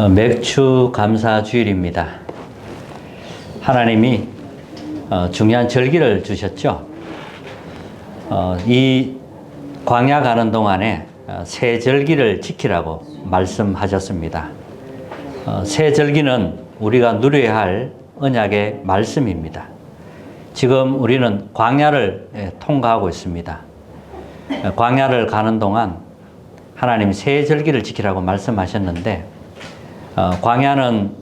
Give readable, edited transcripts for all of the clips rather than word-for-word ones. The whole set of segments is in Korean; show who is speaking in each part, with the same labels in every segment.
Speaker 1: 맥추 감사 주일입니다. 하나님이 중요한 절기를 주셨죠. 이 광야 가는 동안에 새 절기를 지키라고 말씀하셨습니다. 새 절기는 우리가 누려야 할 언약의 말씀입니다. 지금 우리는 광야를 통과하고 있습니다. 광야를 가는 동안 하나님이 새 절기를 지키라고 말씀하셨는데, 광야는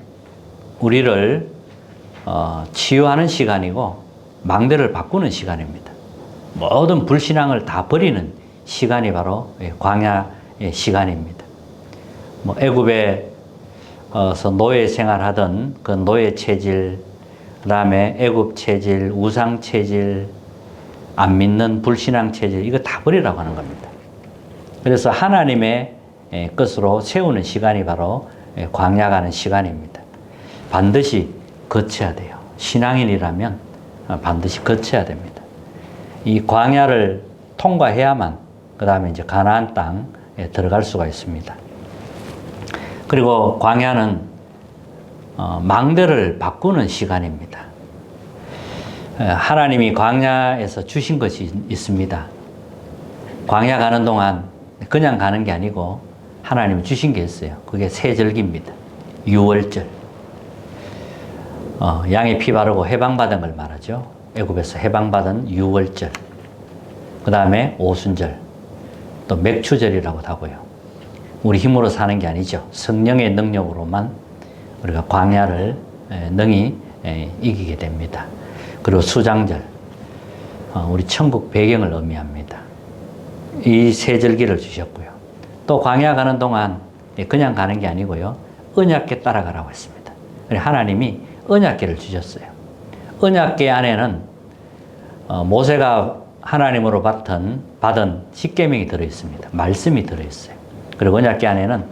Speaker 1: 우리를 치유하는 시간이고 망대를 바꾸는 시간입니다. 모든 불신앙을 다 버리는 시간이 바로 광야의 시간입니다. 애굽에서 노예 생활하던 그 노예 체질, 그 다음에 애굽 체질, 우상 체질, 안 믿는 불신앙 체질, 이거 다 버리라고 하는 겁니다. 그래서 하나님의 것으로 세우는 시간이 바로 광야 가는 시간입니다. 반드시 거쳐야 돼요. 신앙인이라면 반드시 거쳐야 됩니다. 이 광야를 통과해야만 그 다음에 이제 가나안 땅에 들어갈 수가 있습니다. 그리고 광야는 망대를 바꾸는 시간입니다. 하나님이 광야에서 주신 것이 있습니다. 광야 가는 동안 그냥 가는 게 아니고 하나님이 주신 게 있어요. 그게 새 절기입니다. 유월절. 양의 피 바르고 해방받은 걸 말하죠. 애굽에서 해방받은 유월절. 그 다음에 오순절. 또 맥추절이라고도 하고요. 우리 힘으로 사는 게 아니죠. 성령의 능력으로만 우리가 광야를 능히 이기게 됩니다. 그리고 수장절. 우리 천국 배경을 의미합니다. 이 새 절기를 주셨고요. 또 광야 가는 동안 그냥 가는 게 아니고요. 언약궤 따라가라고 했습니다. 하나님이 언약궤를 주셨어요. 언약궤 안에는 모세가 하나님으로 받은 십계명이 들어있습니다. 말씀이 들어있어요. 그리고 언약궤 안에는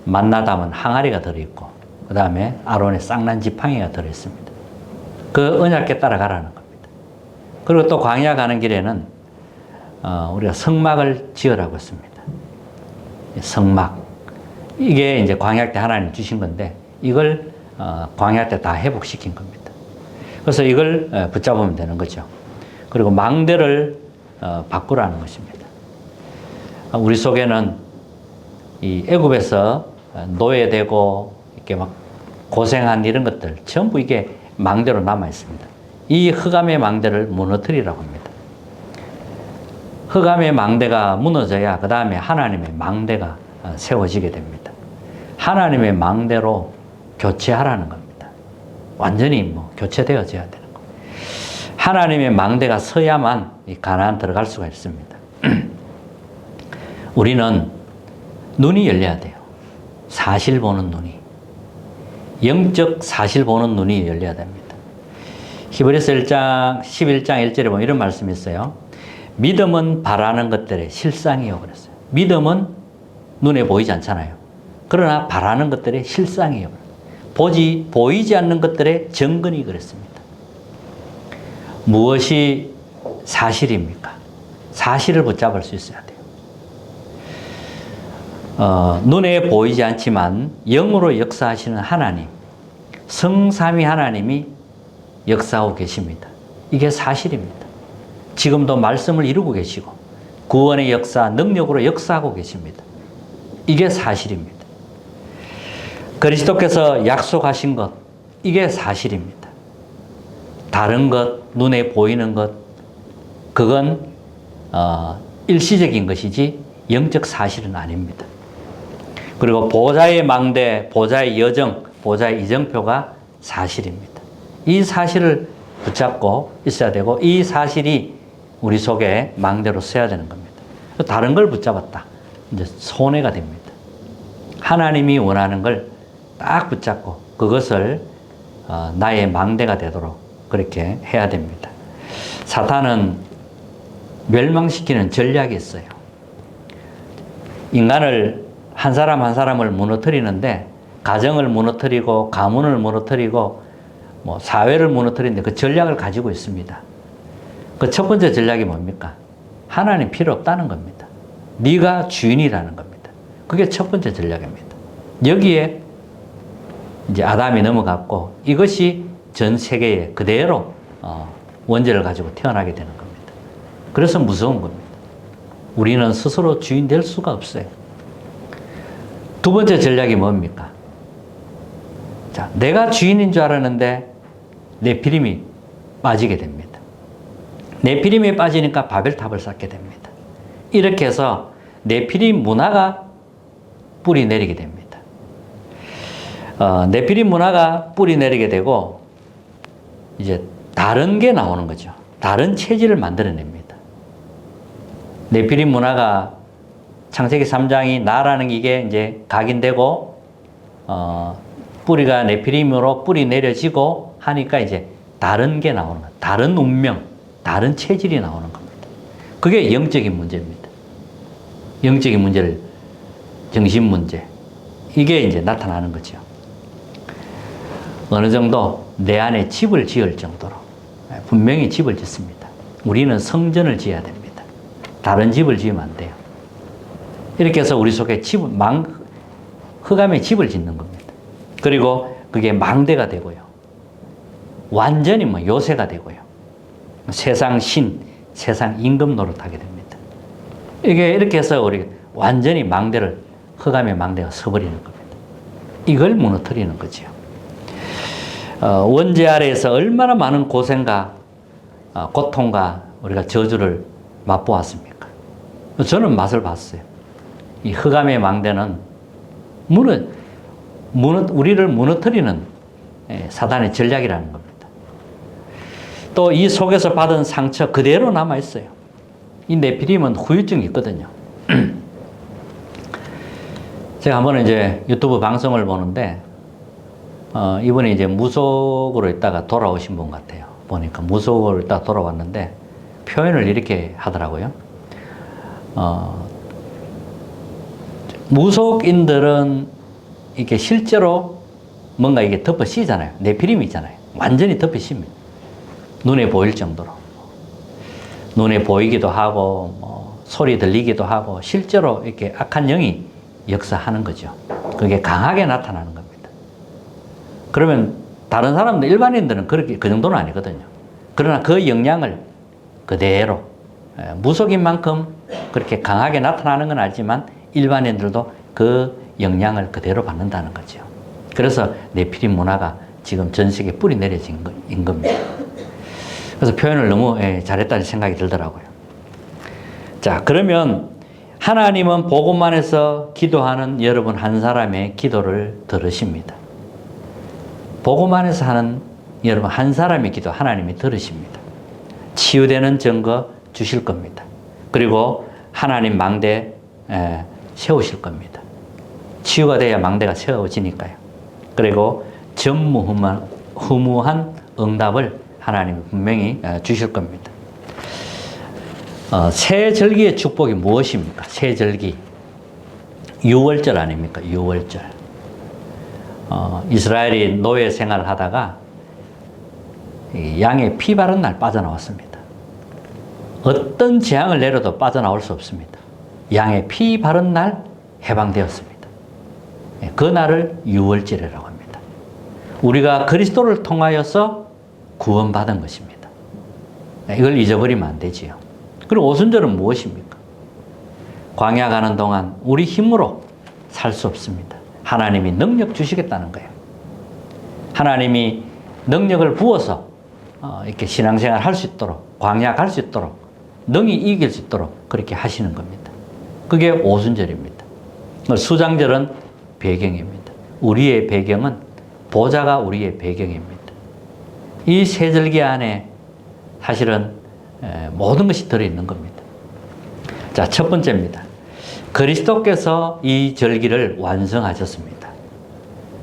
Speaker 1: 만나 담은 항아리가 들어있고, 그 다음에 아론의 쌍난 지팡이가 들어있습니다. 그 언약궤 따라가라는 겁니다. 그리고 또 광야 가는 길에는 우리가 성막을 지으라고 했습니다. 성막. 이게 이제 광야 때 하나님 주신 건데, 이걸 광야 때 다 회복시킨 겁니다. 그래서 이걸 붙잡으면 되는 거죠. 그리고 망대를 바꾸라는 것입니다. 우리 속에는 이 애굽에서 노예되고 이렇게 막 고생한 이런 것들 전부 이게 망대로 남아 있습니다. 이 흑암의 망대를 무너뜨리라고 합니다. 흑암의 망대가 무너져야 그 다음에 하나님의 망대가 세워지게 됩니다. 하나님의 망대로 교체하라는 겁니다. 완전히 교체되어져야 되는 겁니다. 하나님의 망대가 서야만 이 가나안 들어갈 수가 있습니다. 우리는 눈이 열려야 돼요. 사실 보는 눈이. 영적 사실 보는 눈이 열려야 됩니다. 히브리서 1장 11장 1절에 보면 이런 말씀이 있어요. 믿음은 바라는 것들의 실상이요 그랬어요. 믿음은 눈에 보이지 않잖아요. 그러나 바라는 것들의 실상이요. 보이지 않는 것들의 정근이 그랬습니다. 무엇이 사실입니까? 사실을 붙잡을 수 있어야 돼요. 눈에 보이지 않지만 영으로 역사하시는 하나님, 성삼위 하나님이 역사하고 계십니다. 이게 사실입니다. 지금도 말씀을 이루고 계시고 구원의 역사, 능력으로 역사하고 계십니다. 이게 사실입니다. 그리스도께서 약속하신 것, 이게 사실입니다. 다른 것, 눈에 보이는 것, 그건 일시적인 것이지 영적 사실은 아닙니다. 그리고 보좌의 망대, 보좌의 여정, 보좌의 이정표가 사실입니다. 이 사실을 붙잡고 있어야 되고, 이 사실이 우리 속에 망대로 써야 되는 겁니다. 다른 걸 붙잡았다. 이제 손해가 됩니다. 하나님이 원하는 걸 딱 붙잡고 그것을 나의 망대가 되도록 그렇게 해야 됩니다. 사탄은 멸망시키는 전략이 있어요. 인간을 한 사람 한 사람을 무너뜨리는데, 가정을 무너뜨리고 가문을 무너뜨리고 사회를 무너뜨리는데 그 전략을 가지고 있습니다. 그 첫 번째 전략이 뭡니까? 하나님 필요 없다는 겁니다. 네가 주인이라는 겁니다. 그게 첫 번째 전략입니다. 여기에 이제 아담이 넘어갔고 이것이 전 세계에 그대로 원죄를 가지고 태어나게 되는 겁니다. 그래서 무서운 겁니다. 우리는 스스로 주인 될 수가 없어요. 두 번째 전략이 뭡니까? 자, 내가 주인인 줄 알았는데 네피림이 빠지게 됩니다. 네피림이 빠지니까 바벨탑을 쌓게 됩니다. 이렇게 해서 네피림 문화가 뿌리 내리게 됩니다. 네피림 문화가 뿌리 내리게 되고 이제 다른 게 나오는 거죠. 다른 체질을 만들어냅니다. 네피림 문화가 창세기 3장이 나라는 이게 이제 각인되고 뿌리가 네피림으로 뿌리 내려지고 하니까 이제 다른 게 나오는 거예요. 다른 운명, 다른 체질이 나오는 겁니다. 그게 영적인 문제입니다. 영적인 문제를 정신 문제 이게 이제 나타나는 거죠. 어느 정도 내 안에 집을 지을 정도로 분명히 집을 짓습니다. 우리는 성전을 지어야 됩니다. 다른 집을 지으면 안 돼요. 이렇게 해서 우리 속에 흑암의 집을 짓는 겁니다. 그리고 그게 망대가 되고요. 완전히 요새가 되고요. 세상 신, 세상 임금 노릇하게 됩니다. 이게 이렇게 해서 우리 완전히 흑암의 망대가 서버리는 겁니다. 이걸 무너뜨리는 거죠. 원죄 아래에서 얼마나 많은 고생과 고통과 우리가 저주를 맛보았습니까? 저는 맛을 봤어요. 이 흑암의 망대는 우리를 무너뜨리는 사단의 전략이라는 겁니다. 또 이 속에서 받은 상처 그대로 남아있어요. 이 네피림은 후유증이 있거든요. 제가 한번 이제 유튜브 방송을 보는데, 이번에 이제 무속으로 있다가 돌아오신 분 같아요. 보니까 무속으로 있다가 돌아왔는데, 표현을 이렇게 하더라고요. 무속인들은 이게 실제로 뭔가 이게 덮어 씌잖아요. 네피림이 있잖아요. 완전히 덮어 씌입니다. 눈에 보일 정도로. 눈에 보이기도 하고, 소리 들리기도 하고, 실제로 이렇게 악한 영이 역사하는 거죠. 그게 강하게 나타나는 겁니다. 그러면 다른 사람들, 일반인들은 그렇게, 그 정도는 아니거든요. 그러나 그 영향을 그대로, 무속인 만큼 그렇게 강하게 나타나는 건 알지만 일반인들도 그 영향을 그대로 받는다는 거죠. 그래서 네피림 문화가 지금 전 세계에 뿌리 내려진 인 겁니다. 그래서 표현을 너무 잘했다는 생각이 들더라고요. 자, 그러면 하나님은 복음만 해서 기도하는 여러분 한 사람의 기도를 들으십니다. 복음만 해서 하는 여러분 한 사람의 기도 하나님이 들으십니다. 치유되는 증거 주실 겁니다. 그리고 하나님 망대 세우실 겁니다. 치유가 돼야 망대가 세워지니까요. 그리고 전무후무한 응답을 하나님이 분명히 주실 겁니다. 새 절기의 축복이 무엇입니까? 새 절기. 유월절 아닙니까? 유월절. 이스라엘이 노예 생활을 하다가 양의 피 바른 날 빠져나왔습니다. 어떤 재앙을 내려도 빠져나올 수 없습니다. 양의 피 바른 날 해방되었습니다. 그 날을 유월절이라고 합니다. 우리가 그리스도를 통하여서 구원받은 것입니다. 이걸 잊어버리면 안 되지요. 그리고 오순절은 무엇입니까? 광야 가는 동안 우리 힘으로 살 수 없습니다. 하나님이 능력 주시겠다는 거예요. 하나님이 능력을 부어서 이렇게 신앙생활 할 수 있도록, 광야 갈 수 있도록, 능히 이길 수 있도록 그렇게 하시는 겁니다. 그게 오순절입니다. 수장절은 배경입니다. 우리의 배경은 보좌가 우리의 배경입니다. 이 세 절기 안에 사실은 모든 것이 들어있는 겁니다. 자, 첫 번째입니다. 그리스도께서 이 절기를 완성하셨습니다.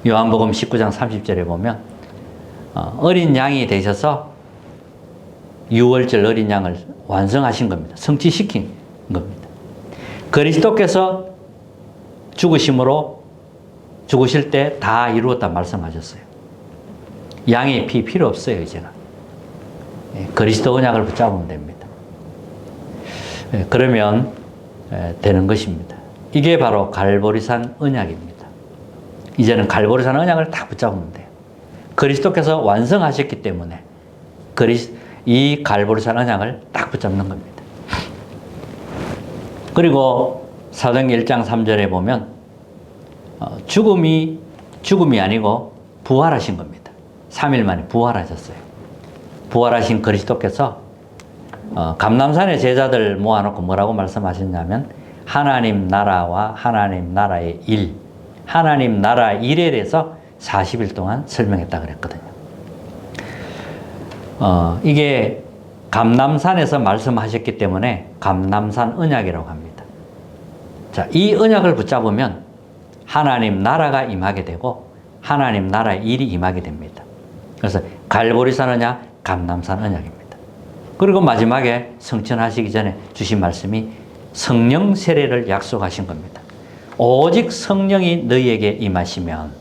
Speaker 1: 요한복음 19장 30절에 보면 어린 양이 되셔서 유월절 어린 양을 완성하신 겁니다. 성취시킨 겁니다. 그리스도께서 죽으실 때 다 이루었다 말씀하셨어요. 양의 피 필요 없어요, 이제는. 그리스도 언약을 붙잡으면 됩니다. 그러면 되는 것입니다. 이게 바로 갈보리산 언약입니다. 이제는 갈보리산 언약을 딱 붙잡으면 돼요. 그리스도께서 완성하셨기 때문에 이 갈보리산 언약을 딱 붙잡는 겁니다. 그리고 사도행전 1장 3절에 보면 죽음이 아니고 부활하신 겁니다. 3일 만에 부활하셨어요. 부활하신 그리스도께서 감람산의 제자들 모아놓고 뭐라고 말씀하셨냐면 하나님 나라와 하나님 나라의 일, 하나님 나라 일에 대해서 40일 동안 설명했다 그랬거든요. 이게 감람산에서 말씀하셨기 때문에 감람산 언약이라고 합니다. 자, 이 언약을 붙잡으면 하나님 나라가 임하게 되고 하나님 나라의 일이 임하게 됩니다. 그래서 갈보리산 언약, 감람산 언약입니다. 그리고 마지막에 성천하시기 전에 주신 말씀이 성령 세례를 약속하신 겁니다. 오직 성령이 너희에게 임하시면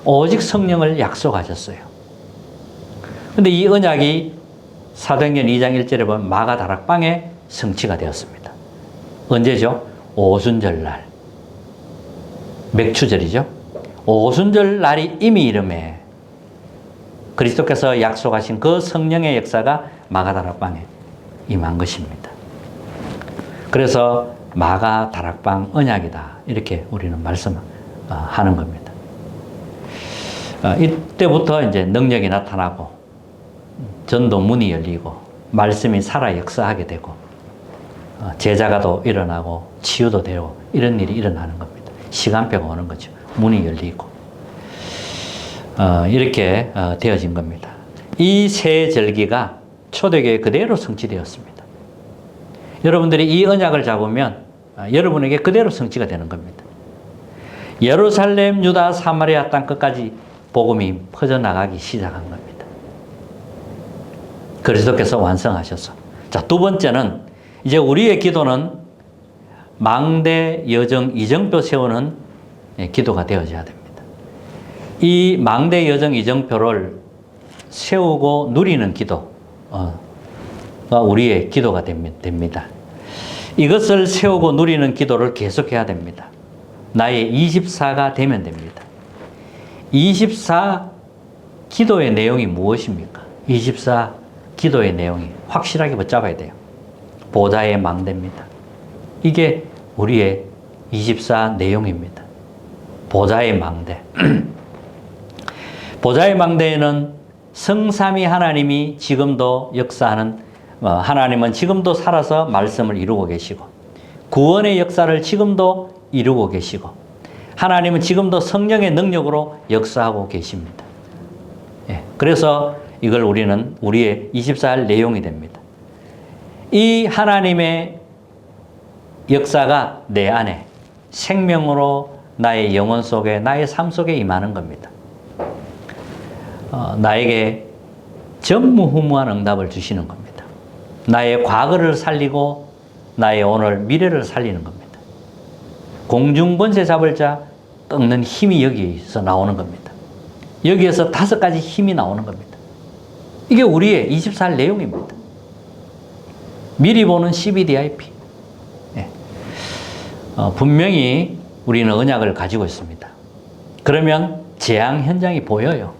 Speaker 1: 오직 성령을 약속하셨어요. 근데 이 언약이 사도행전 2장 1절에 보면 마가다락방에 성취가 되었습니다. 언제죠? 오순절날. 맥추절이죠. 오순절 날이 이미 이름에 그리스도께서 약속하신 그 성령의 역사가 마가다락방에 임한 것입니다. 그래서 마가다락방 언약이다. 이렇게 우리는 말씀하는 겁니다. 이때부터 이제 능력이 나타나고 전도 문이 열리고 말씀이 살아 역사하게 되고 제자가도 일어나고 치유도 되고 이런 일이 일어나는 겁니다. 시간표가 오는 거죠. 문이 열리고 이렇게 되어진 겁니다. 이 세 절기가 초대교회 그대로 성취되었습니다. 여러분들이 이 언약을 잡으면 여러분에게 그대로 성취가 되는 겁니다. 예루살렘, 유다, 사마리아 땅 끝까지 복음이 퍼져나가기 시작한 겁니다. 그리스도께서 완성하셔서. 자, 두 번째는 이제 우리의 기도는 망대, 여정, 이정표 세우는 기도가 되어져야 됩니다. 이 망대, 여정, 이정표를 세우고 누리는 기도가 우리의 기도가 됩니다. 이것을 세우고 누리는 기도를 계속해야 됩니다. 나의 24가 되면 됩니다. 24 기도의 내용이 무엇입니까? 24 기도의 내용이 확실하게 붙잡아야 돼요. 보좌의 망대입니다. 이게 우리의 24 내용입니다. 보좌의 망대. 보좌의 망대에는 성삼위 하나님이 지금도 역사하는 하나님은 지금도 살아서 말씀을 이루고 계시고 구원의 역사를 지금도 이루고 계시고 하나님은 지금도 성령의 능력으로 역사하고 계십니다. 그래서 이걸 우리는 우리의 24일 내용이 됩니다. 이 하나님의 역사가 내 안에 생명으로 나의 영혼 속에 나의 삶 속에 임하는 겁니다. 나에게 전무후무한 응답을 주시는 겁니다. 나의 과거를 살리고 나의 오늘 미래를 살리는 겁니다. 공중번세 잡을 자 꺾는 힘이 여기에서 나오는 겁니다. 여기에서 5가지 힘이 나오는 겁니다. 이게 우리의 24일 내용입니다. 미리 보는 CBDIP. 분명히 우리는 언약을 가지고 있습니다. 그러면 재앙 현장이 보여요.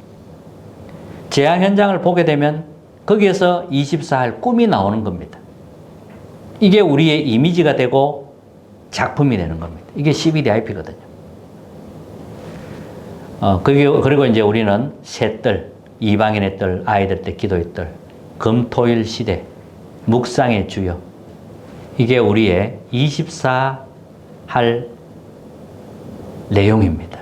Speaker 1: 재앙 현장을 보게 되면 거기에서 24일 꿈이 나오는 겁니다. 이게 우리의 이미지가 되고 작품이 되는 겁니다. 이게 CBDIP거든요. 그리고 이제 우리는 새 뜰, 이방인의 뜰, 아이들 때 기도의 뜰, 금토일 시대, 묵상의 주여. 이게 우리의 24할 내용입니다.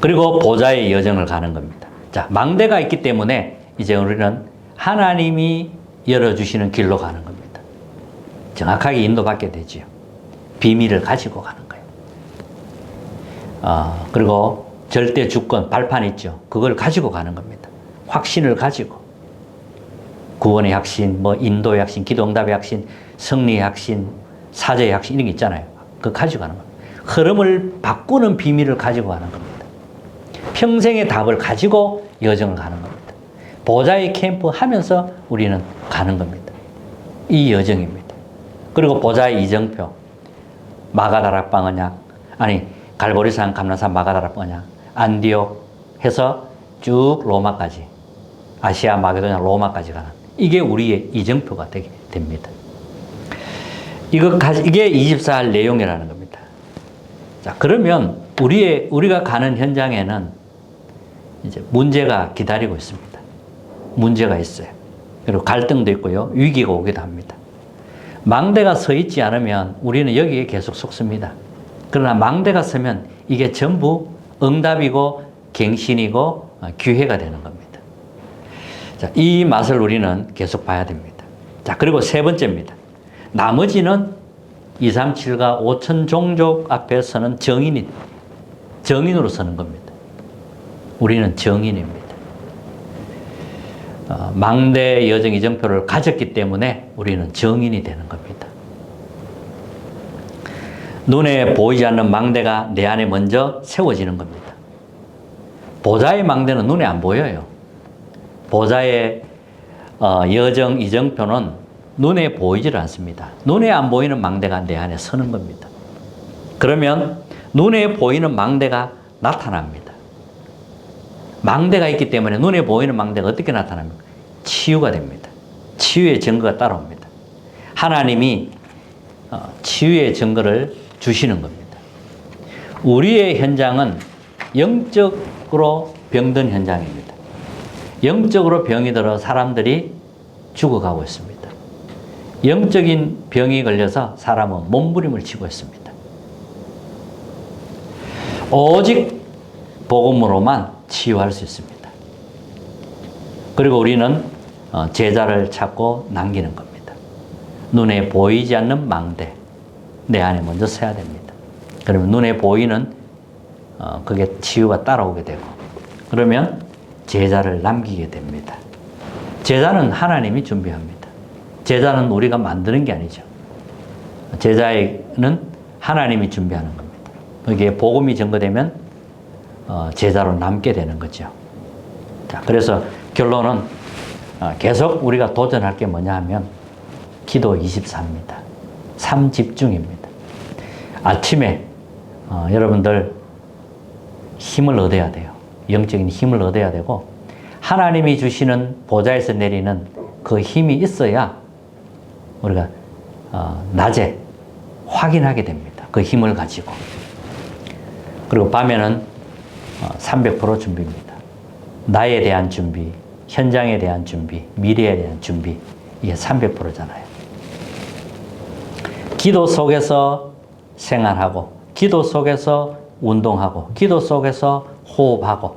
Speaker 1: 그리고 보좌의 여정을 가는 겁니다. 자, 망대가 있기 때문에 이제 우리는 하나님이 열어주시는 길로 가는 겁니다. 정확하게 인도받게 되지요. 비밀을 가지고 가는 거예요. 그리고 절대 주권, 발판 있죠. 그걸 가지고 가는 겁니다. 확신을 가지고. 구원의 확신, 인도의 확신, 기도응답의 확신, 승리의 확신, 사제의 확신, 이런 게 있잖아요. 그거 가지고 가는 겁니다. 흐름을 바꾸는 비밀을 가지고 가는 겁니다. 평생의 답을 가지고 여정을 가는 겁니다. 보좌의 캠프 하면서 우리는 가는 겁니다. 이 여정입니다. 그리고 보좌의 이정표, 마가다락방 언약, 갈보리산, 감람산, 마가다라, 뽀냐, 안디옥 해서 쭉 로마까지, 아시아, 마게도냐, 로마까지 가는 이게 우리의 이정표가 됩니다. 이게 24할 내용이라는 겁니다. 자, 그러면 우리가 가는 현장에는 이제 문제가 기다리고 있습니다. 문제가 있어요. 그리고 갈등도 있고요. 위기가 오기도 합니다. 망대가 서 있지 않으면 우리는 여기에 계속 속습니다. 그러나 망대가 서면 이게 전부 응답이고 갱신이고 기회가 되는 겁니다. 자, 이 맛을 우리는 계속 봐야 됩니다. 자, 그리고 세 번째입니다. 나머지는 237과 5천 종족 앞에 서는 정인으로 서는 겁니다. 우리는 정인입니다. 망대 여정 이정표를 가졌기 때문에 우리는 정인이 되는 겁니다. 눈에 보이지 않는 망대가 내 안에 먼저 세워지는 겁니다. 보좌의 망대는 눈에 안 보여요. 보좌의 여정 이정표는 눈에 보이질 않습니다. 눈에 안 보이는 망대가 내 안에 서는 겁니다. 그러면 눈에 보이는 망대가 나타납니다. 망대가 있기 때문에 눈에 보이는 망대가 어떻게 나타납니까? 치유가 됩니다. 치유의 증거가 따라옵니다. 하나님이 치유의 증거를 주시는 겁니다. 우리의 현장은 영적으로 병든 현장입니다. 영적으로 병이 들어 사람들이 죽어가고 있습니다. 영적인 병이 걸려서 사람은 몸부림을 치고 있습니다. 오직 복음으로만 치유할 수 있습니다. 그리고 우리는 제자를 찾고 남기는 겁니다. 눈에 보이지 않는 망대, 내 안에 먼저 서야 됩니다. 그러면 눈에 보이는 그게 치유가 따라오게 되고, 그러면 제자를 남기게 됩니다. 제자는 하나님이 준비합니다. 제자는 우리가 만드는 게 아니죠. 제자는 하나님이 준비하는 겁니다. 이게 복음이 전거되면 제자로 남게 되는 거죠. 자, 그래서 결론은 계속 우리가 도전할 게 뭐냐 하면 기도 24입니다. 삶 집중입니다. 아침에 여러분들 힘을 얻어야 돼요. 영적인 힘을 얻어야 되고, 하나님이 주시는 보좌에서 내리는 그 힘이 있어야 우리가 낮에 확인하게 됩니다. 그 힘을 가지고. 그리고 밤에는 300% 준비입니다. 나에 대한 준비, 현장에 대한 준비, 미래에 대한 준비, 이게 300%잖아요. 기도 속에서 생활하고, 기도 속에서 운동하고, 기도 속에서 호흡하고,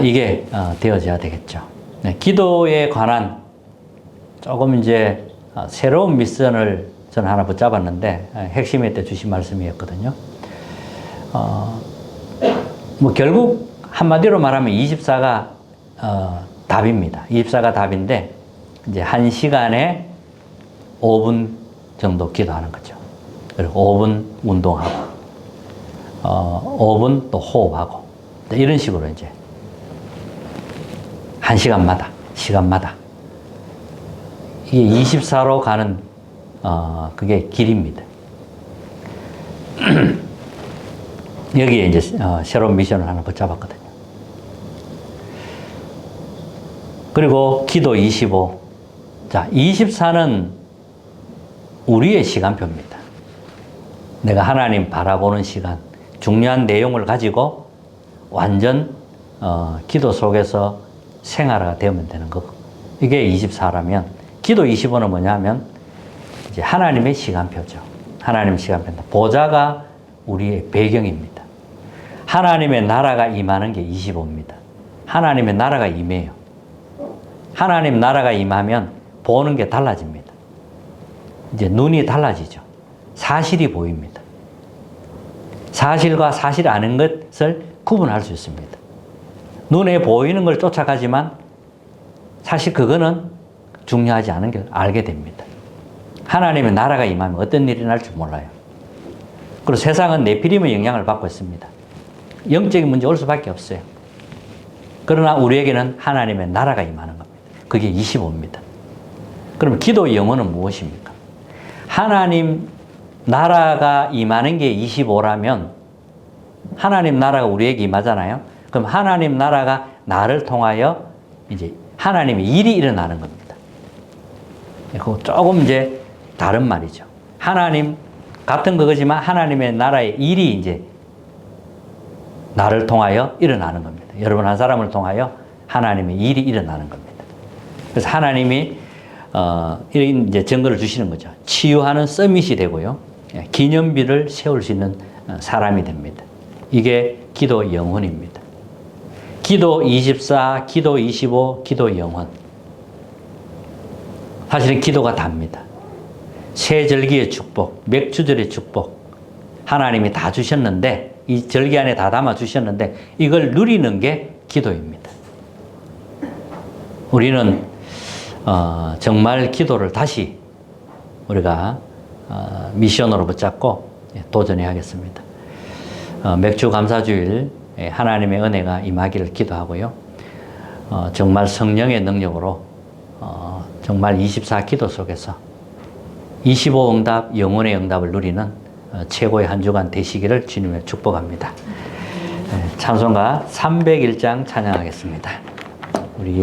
Speaker 1: 이게 되어져야 되겠죠. 네, 기도에 관한 조금 이제 새로운 미션을 저는 하나 붙잡았는데, 핵심에 때 주신 말씀이었거든요. 뭐 결국 한마디로 말하면 24가 답입니다. 24가 답인데, 이제 1시간에 5분 정도 기도하는 거죠. 그리고 5분 운동하고, 5분 또 호흡하고, 이런 식으로 이제 1시간마다, 시간마다. 이게 24로 가는, 그게 길입니다. 여기에 이제 새로운 미션을 하나 붙잡았거든요. 그리고 기도 25. 자, 24는 우리의 시간표입니다. 내가 하나님 바라보는 시간, 중요한 내용을 가지고 완전 기도 속에서 생활화가 되면 되는 거고, 이게 24라면, 기도 25는 뭐냐 하면 이제 하나님의 시간표죠. 하나님의 시간표입니다. 보좌가 우리의 배경입니다. 하나님의 나라가 임하는 게 25입니다. 하나님의 나라가 임해요. 하나님 나라가 임하면 보는 게 달라집니다. 이제 눈이 달라지죠. 사실이 보입니다. 사실과 사실 아닌 것을 구분할 수 있습니다. 눈에 보이는 걸 쫓아가지만 사실 그거는 중요하지 않은 걸 알게 됩니다. 하나님의 나라가 임하면 어떤 일이 날 줄 몰라요. 그리고 세상은 네피림의 영향을 받고 있습니다. 영적인 문제 올 수밖에 없어요. 그러나 우리에게는 하나님의 나라가 임하는 겁니다. 그게 25입니다. 그럼 기도의 영혼은 무엇입니까? 하나님 나라가 임하는 게 25라면 하나님 나라가 우리에게 임하잖아요. 그럼 하나님 나라가 나를 통하여 이제 하나님의 일이 일어나는 겁니다. 그거 조금 이제 다른 말이죠. 하나님 같은 그거지만 하나님의 나라의 일이 이제 나를 통하여 일어나는 겁니다. 여러분 한 사람을 통하여 하나님의 일이 일어나는 겁니다. 그래서 하나님이 이런 이제 증거를 주시는 거죠. 치유하는 서밋이 되고요. 기념비를 세울 수 있는 사람이 됩니다. 이게 기도 영혼입니다. 기도 24, 기도 25, 기도 영혼. 사실은 기도가 답니다. 새 절기의 축복, 맥주절의 축복. 하나님이 다 주셨는데, 이 절기 안에 다 담아 주셨는데, 이걸 누리는 게 기도입니다. 우리는 정말 기도를 다시 우리가 미션으로 붙잡고 도전해야 하겠습니다. 맥주 감사주일 하나님의 은혜가 임하기를 기도하고요. 정말 성령의 능력으로 정말 24 기도 속에서 25 응답, 영혼의 응답을 누리는 최고의 한 주간 되시기를 주님을 축복합니다. 찬송가 301장 찬양하겠습니다.